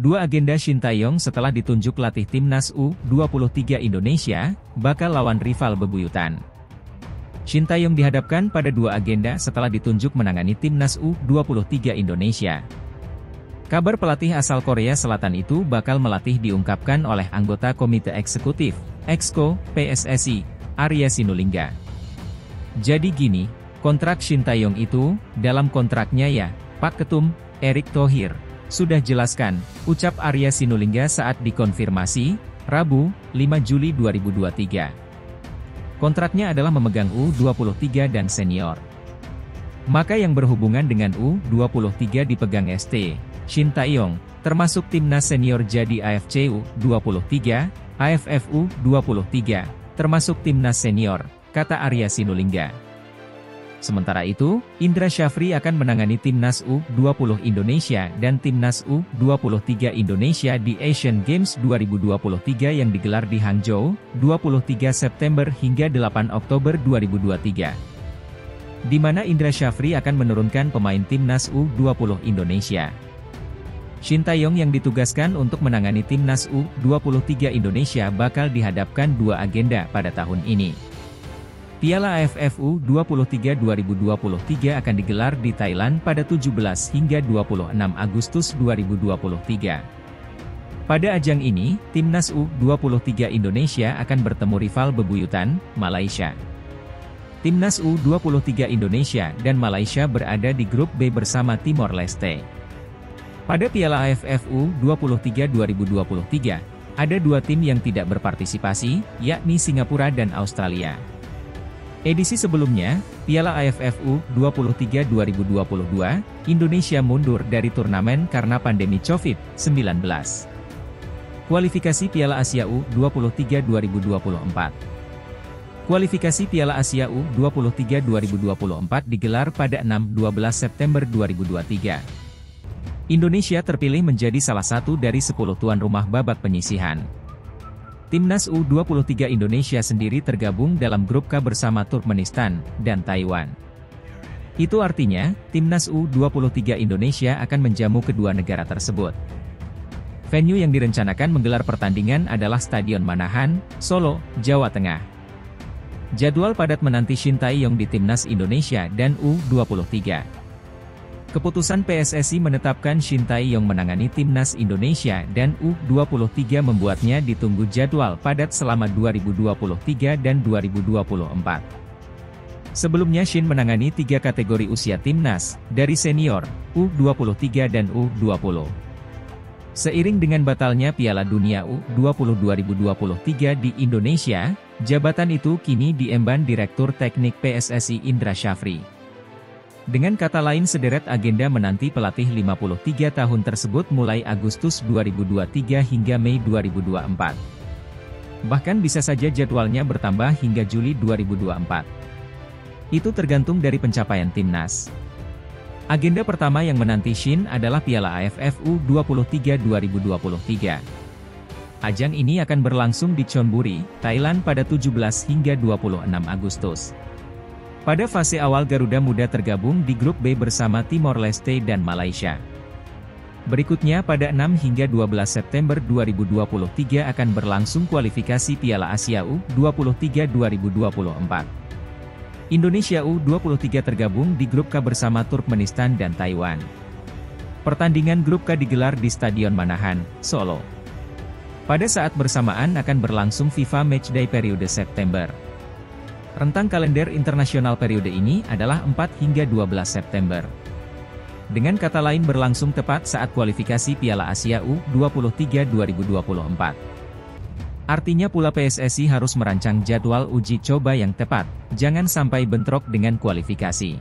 Dua agenda Shin Tae-yong setelah ditunjuk latih timnas U23 Indonesia, bakal lawan rival bebuyutan. Shin Tae-yong dihadapkan pada dua agenda setelah ditunjuk menangani timnas U23 Indonesia. Kabar pelatih asal Korea Selatan itu bakal melatih diungkapkan oleh anggota Komite Eksekutif, EXCO, PSSI, Arya Sinulinga. Jadi gini, kontrak Shin Tae-yong itu, dalam kontraknya ya, Pak Ketum, Erick Thohir, sudah jelaskan, ucap Arya Sinulinga saat dikonfirmasi, Rabu, 5 Juli 2023. Kontraknya adalah memegang U23 dan senior. Maka yang berhubungan dengan U23 dipegang ST, Shin Tae-yong, termasuk timnas senior jadi AFC U23, AFF U23, termasuk timnas senior, kata Arya Sinulinga. Sementara itu, Indra Syafri akan menangani timnas U20 Indonesia dan timnas U23 Indonesia di Asian Games 2023 yang digelar di Hangzhou, 23 September hingga 8 Oktober 2023. Di mana Indra Syafri akan menurunkan pemain timnas U20 Indonesia. Shin Tae-yong yang ditugaskan untuk menangani timnas U23 Indonesia bakal dihadapkan dua agenda pada tahun ini. Piala AFF U23 2023 akan digelar di Thailand pada 17 hingga 26 Agustus 2023. Pada ajang ini, timnas U23 Indonesia akan bertemu rival bebuyutan, Malaysia. Timnas U23 Indonesia dan Malaysia berada di grup B bersama Timor Leste. Pada Piala AFF U23 2023, ada dua tim yang tidak berpartisipasi, yakni Singapura dan Australia. Edisi sebelumnya, Piala AFF U23 2022, Indonesia mundur dari turnamen karena pandemi COVID-19. Kualifikasi Piala Asia U23 2024. Kualifikasi Piala Asia U23 2024 digelar pada 6-12 September 2023. Indonesia terpilih menjadi salah satu dari 10 tuan rumah babak penyisihan. Timnas U23 Indonesia sendiri tergabung dalam grup K bersama Turkmenistan dan Taiwan. Itu artinya, Timnas U23 Indonesia akan menjamu kedua negara tersebut. Venue yang direncanakan menggelar pertandingan adalah Stadion Manahan, Solo, Jawa Tengah. Jadwal padat menanti Shin Tae-yong di Timnas Indonesia dan U23. Keputusan PSSI menetapkan Shin Tae-yong menangani Timnas Indonesia dan U23 membuatnya ditunggu jadwal padat selama 2023 dan 2024. Sebelumnya Shin menangani 3 kategori usia Timnas, dari senior, U23 dan U20. Seiring dengan batalnya Piala Dunia U20 2023 di Indonesia, jabatan itu kini diemban Direktur Teknik PSSI Indra Syafri. Dengan kata lain sederet agenda menanti pelatih 53 tahun tersebut mulai Agustus 2023 hingga Mei 2024. Bahkan bisa saja jadwalnya bertambah hingga Juli 2024. Itu tergantung dari pencapaian timnas. Agenda pertama yang menanti Shin adalah Piala AFF U23 2023. Ajang ini akan berlangsung di Chonburi, Thailand pada 17 hingga 26 Agustus. Pada fase awal Garuda Muda tergabung di grup B bersama Timor Leste dan Malaysia. Berikutnya pada 6 hingga 12 September 2023 akan berlangsung kualifikasi Piala Asia U23 2024. Indonesia U23 tergabung di grup K bersama Turkmenistan dan Taiwan. Pertandingan grup K digelar di Stadion Manahan, Solo. Pada saat bersamaan akan berlangsung FIFA Matchday periode September. Rentang kalender internasional periode ini adalah 4 hingga 12 September. Dengan kata lain berlangsung tepat saat kualifikasi Piala Asia U23 2024. Artinya pula PSSI harus merancang jadwal uji coba yang tepat, jangan sampai bentrok dengan kualifikasi.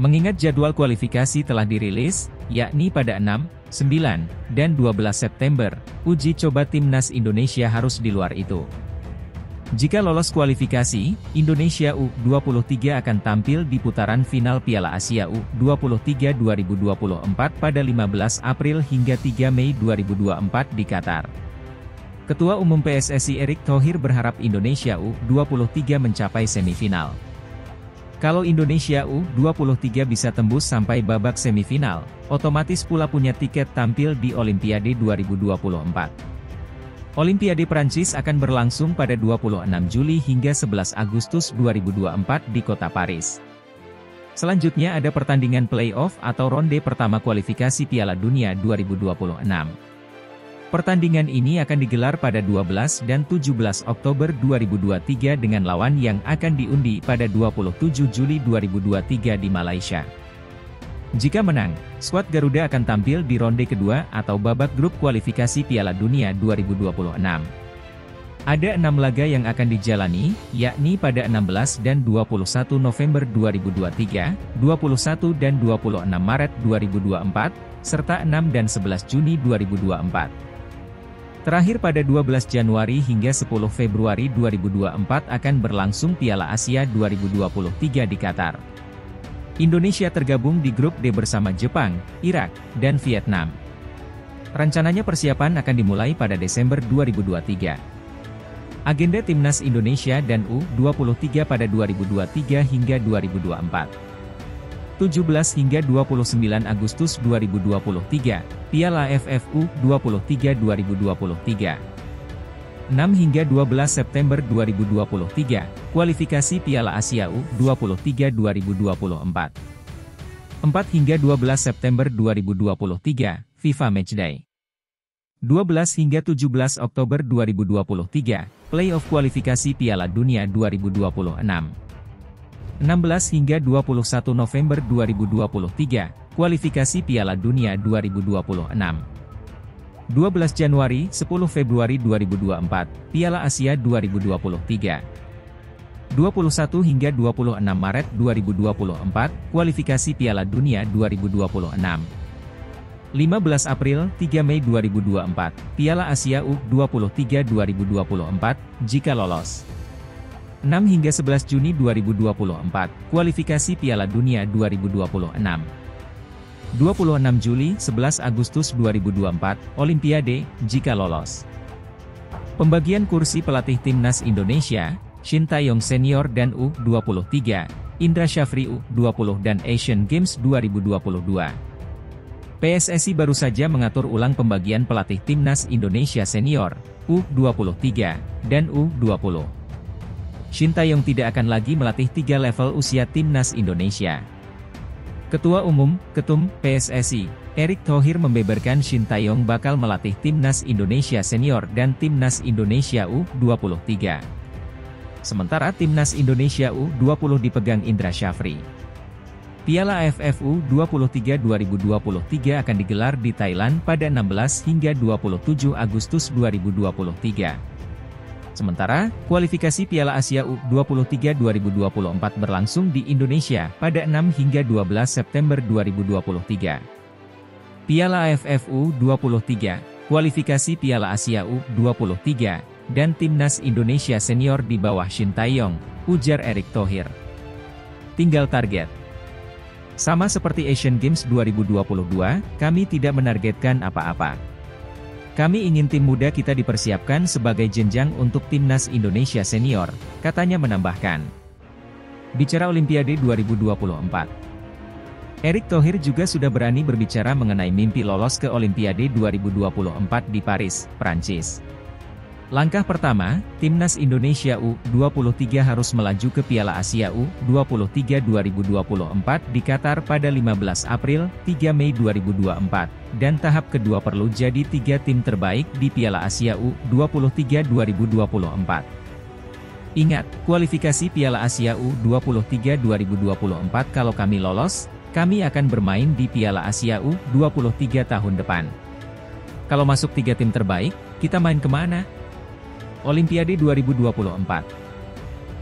Mengingat jadwal kualifikasi telah dirilis, yakni pada 6, 9, dan 12 September, uji coba Timnas Indonesia harus di luar itu. Jika lolos kualifikasi, Indonesia U23 akan tampil di putaran final Piala Asia U23 2024 pada 15 April hingga 3 Mei 2024 di Qatar. Ketua Umum PSSI Erick Thohir berharap Indonesia U23 mencapai semifinal. Kalau Indonesia U23 bisa tembus sampai babak semifinal, otomatis pula punya tiket tampil di Olimpiade 2024. Olimpiade Prancis akan berlangsung pada 26 Juli hingga 11 Agustus 2024 di kota Paris. Selanjutnya ada pertandingan play-off atau ronde pertama kualifikasi Piala Dunia 2026. Pertandingan ini akan digelar pada 12 dan 17 Oktober 2023 dengan lawan yang akan diundi pada 27 Juli 2023 di Malaysia. Jika menang, skuad Garuda akan tampil di ronde kedua atau babak grup kualifikasi Piala Dunia 2026. Ada 6 laga yang akan dijalani, yakni pada 16 dan 21 November 2023, 21 dan 26 Maret 2024, serta 6 dan 11 Juni 2024. Terakhir pada 12 Januari hingga 10 Februari 2024 akan berlangsung Piala Asia 2023 di Qatar. Indonesia tergabung di grup D bersama Jepang, Irak, dan Vietnam. Rencananya persiapan akan dimulai pada Desember 2023. Agenda Timnas Indonesia dan U23 pada 2023 hingga 2024. 17 hingga 29 Agustus 2023, Piala AFF U23 2023. 6 hingga 12 September 2023, kualifikasi Piala Asia U23 2024. 4 hingga 12 September 2023, FIFA Matchday. 12 hingga 17 Oktober 2023, Playoff Kualifikasi Piala Dunia 2026. 16 hingga 21 November 2023, Kualifikasi Piala Dunia 2026. 12 Januari, 10 Februari 2024, Piala Asia 2023. 21 hingga 26 Maret 2024, Kualifikasi Piala Dunia 2026. 15 April, 3 Mei 2024, Piala Asia U23 2024, jika lolos. 6 hingga 11 Juni 2024, kualifikasi Piala Dunia 2026. 26 Juli, 11 Agustus 2024, Olimpiade, jika lolos. Pembagian kursi pelatih Timnas Indonesia, Shin Tae-yong Senior dan U23, Indra Syafri U20 dan Asian Games 2022. PSSI baru saja mengatur ulang pembagian pelatih Timnas Indonesia Senior, U23, dan U20. Shin Tae-yong tidak akan lagi melatih 3 level usia Timnas Indonesia. Ketua Umum, Ketum, PSSI, Erick Thohir membeberkan Shin Tae-yong bakal melatih Timnas Indonesia Senior dan Timnas Indonesia U23. Sementara Timnas Indonesia U20 dipegang Indra Syafri. Piala AFF U23 2023 akan digelar di Thailand pada 16 hingga 27 Agustus 2023. Sementara, kualifikasi Piala Asia U23 2024 berlangsung di Indonesia pada 6 hingga 12 September 2023. Piala AFF U23, kualifikasi Piala Asia U23, dan Timnas Indonesia Senior di bawah Shin Tae-yong, ujar Erick Thohir. Tinggal target. Sama seperti Asian Games 2022, kami tidak menargetkan apa-apa. Kami ingin tim muda kita dipersiapkan sebagai jenjang untuk Timnas Indonesia Senior, katanya menambahkan. Bicara Olimpiade 2024. Erick Thohir juga sudah berani berbicara mengenai mimpi lolos ke Olimpiade 2024 di Paris, Prancis. Langkah pertama, Timnas Indonesia U23 harus melaju ke Piala Asia U23 2024 di Qatar pada 15 April, 3 Mei 2024, dan tahap kedua perlu jadi 3 tim terbaik di Piala Asia U23 2024. Ingat, kualifikasi Piala Asia U23 2024 kalau kami lolos, kami akan bermain di Piala Asia U23 tahun depan. Kalau masuk 3 tim terbaik, kita main kemana? Olimpiade 2024.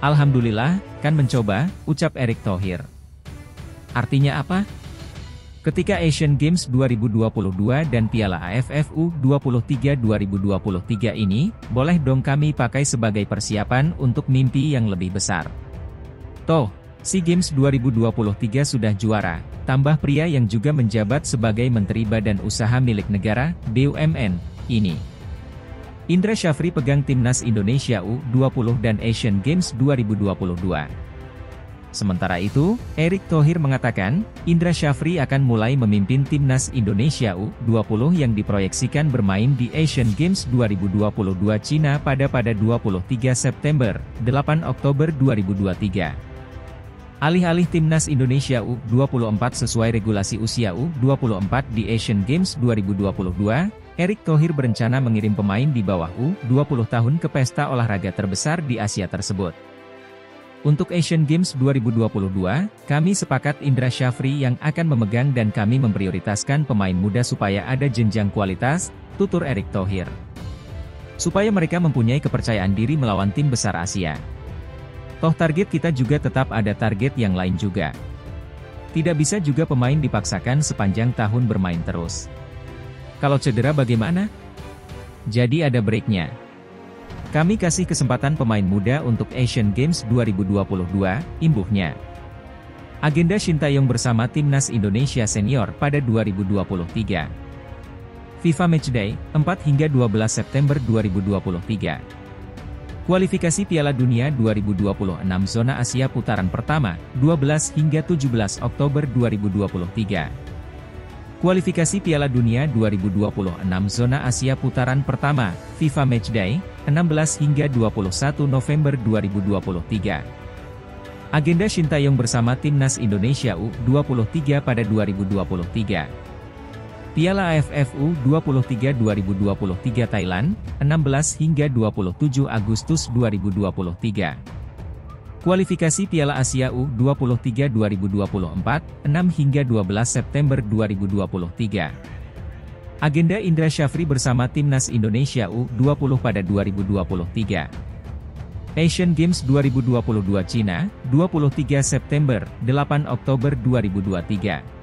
Alhamdulillah, kan mencoba, ucap Erick Thohir. Artinya apa? Ketika Asian Games 2022 dan Piala AFF U23 2023 ini, boleh dong kami pakai sebagai persiapan untuk mimpi yang lebih besar. Toh, SEA Games 2023 sudah juara, tambah pria yang juga menjabat sebagai Menteri Badan Usaha Milik Negara, BUMN, ini. Indra Syafri pegang Timnas Indonesia U20 dan Asian Games 2022. Sementara itu, Erick Thohir mengatakan, Indra Syafri akan mulai memimpin timnas Indonesia U20 yang diproyeksikan bermain di Asian Games 2022 Cina pada 23 September, 8 Oktober 2023. Alih-alih timnas Indonesia U24 sesuai regulasi usia U24 di Asian Games 2022, Erick Thohir berencana mengirim pemain di bawah U20 tahun ke pesta olahraga terbesar di Asia tersebut. Untuk Asian Games 2022, kami sepakat Indra Syafri yang akan memegang dan kami memprioritaskan pemain muda supaya ada jenjang kualitas, tutur Erick Thohir. Supaya mereka mempunyai kepercayaan diri melawan tim besar Asia. Toh target kita juga tetap ada target yang lain juga. Tidak bisa juga pemain dipaksakan sepanjang tahun bermain terus. Kalau cedera bagaimana? Jadi ada breaknya. Kami kasih kesempatan pemain muda untuk Asian Games 2022, imbuhnya. Agenda Sintayong bersama Timnas Indonesia Senior pada 2023. FIFA Matchday, 4 hingga 12 September 2023. Kualifikasi Piala Dunia 2026 Zona Asia putaran pertama, 12 hingga 17 Oktober 2023. Kualifikasi Piala Dunia 2026 Zona Asia putaran pertama, FIFA Matchday, 16 hingga 21 November 2023. Agenda Sintayong bersama Timnas Indonesia U23 pada 2023. Piala AFF U23 2023 Thailand, 16 hingga 27 Agustus 2023. Kualifikasi Piala Asia U23 2024, 6 hingga 12 September 2023. Agenda Indra Syafri bersama Timnas Indonesia U20 pada 2023. Asian Games 2022 Cina, 23 September, 8 Oktober 2023.